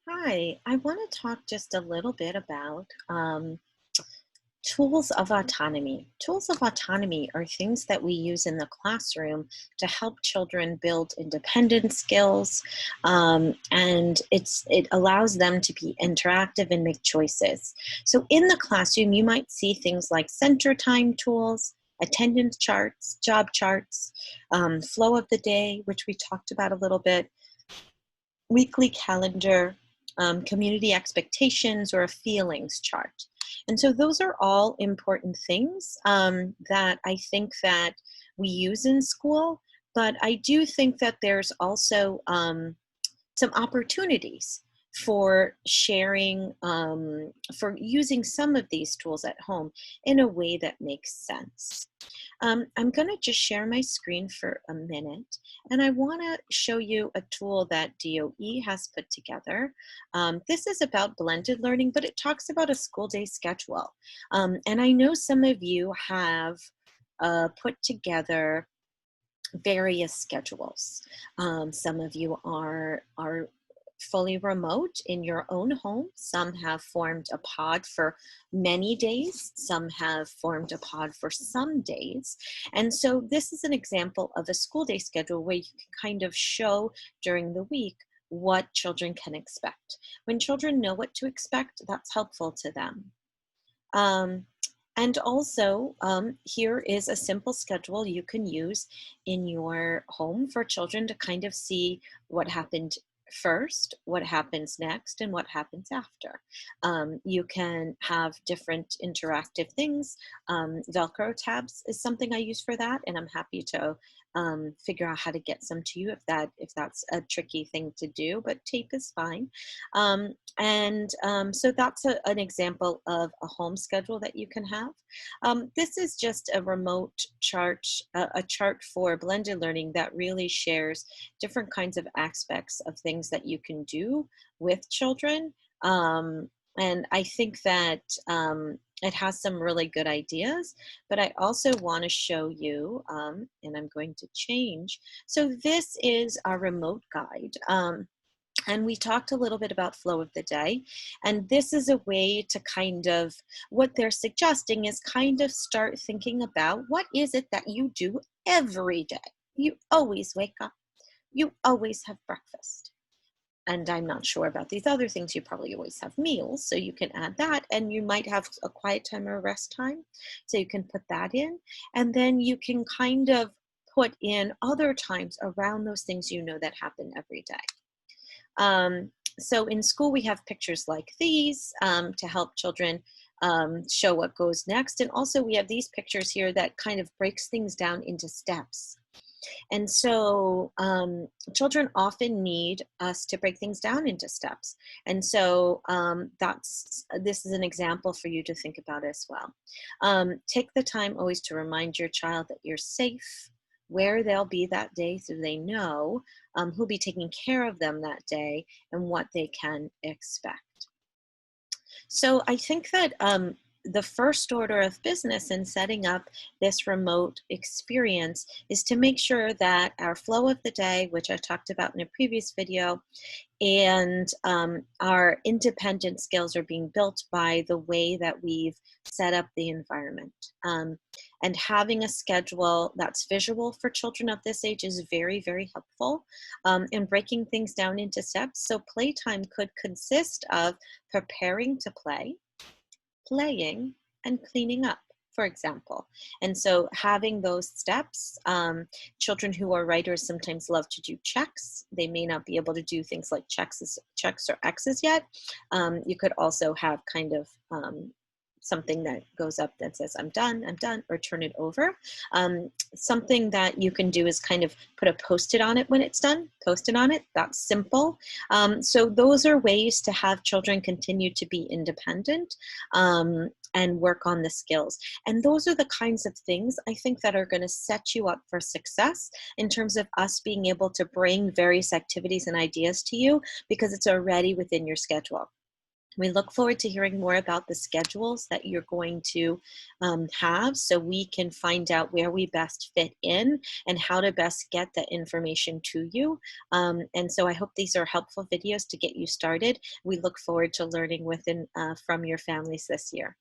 Hi, I want to talk just a little bit about tools of autonomy. Tools of autonomy are things that we use in the classroom to help children build independent skills, and it allows them to be interactive and make choices. So in the classroom, you might see things like center time tools, attendance charts, job charts, flow of the day, which we talked about a little bit, weekly calendar, community expectations, or a feelings chart. And so those are all important things that I think that we use in school, but I do think that there's also some opportunities for sharing, for using some of these tools at home in a way that makes sense. I'm going to just share my screen for a minute, and I want to show you a tool that DOE has put together. This is about blended learning, but it talks about a school day schedule. And I know some of you have put together various schedules. Some of you are fully remote in your own home. Some have formed a pod for many days. Some have formed a pod for some days. And so this is an example of a school day schedule where you can kind of show during the week what children can expect. When children know what to expect, that's helpful to them. And also, here is a simple schedule you can use in your home for children to kind of see what happened first, what happens next, and what happens after. You can have different interactive things. Velcro tabs is something I use for that, and I'm happy to figure out how to get some to you if that's a tricky thing to do, but tape is fine. So that's an example of a home schedule that you can have. This is just a remote chart, a chart for blended learning that really shares different kinds of aspects of things that you can do with children. And I think that it has some really good ideas, but I also want to show you, and I'm going to change. So this is our remote guide. And we talked a little bit about flow of the day. And this is a way to kind of, what they're suggesting is kind of start thinking about what is it that you do every day. You always wake up. You always have breakfast. And I'm not sure about these other things. You probably always have meals, so you can add that. And you might have a quiet time or a rest time, so you can put that in. And then you can kind of put in other times around those things you know that happen every day. So in school, we have pictures like these to help children show what goes next. And also we have these pictures here that kind of breaks things down into steps. And so children often need us to break things down into steps. And so this is an example for you to think about as well. Take the time always to remind your child that you're safe, where they'll be that day so they know who'll be taking care of them that day and what they can expect. So I think that the first order of business in setting up this remote experience is to make sure that our flow of the day, which I talked about in a previous video, and our independent skills are being built by the way that we've set up the environment. And having a schedule that's visual for children of this age is very, very helpful in breaking things down into steps. So playtime could consist of preparing to play, playing, and cleaning up, for example. And so having those steps, children who are writers sometimes love to do checks. They may not be able to do things like checks or X's yet. You could also have kind of something that goes up that says, I'm done, or turn it over. Something that you can do is kind of put a Post-it on it when it's done, Post-it on it, that's simple. So those are ways to have children continue to be independent and work on the skills. And those are the kinds of things I think that are gonna set you up for success in terms of us being able to bring various activities and ideas to you because it's already within your schedule. We look forward to hearing more about the schedules that you're going to have so we can find out where we best fit in and how to best get that information to you. And so I hope these are helpful videos to get you started. We look forward to learning from your families this year.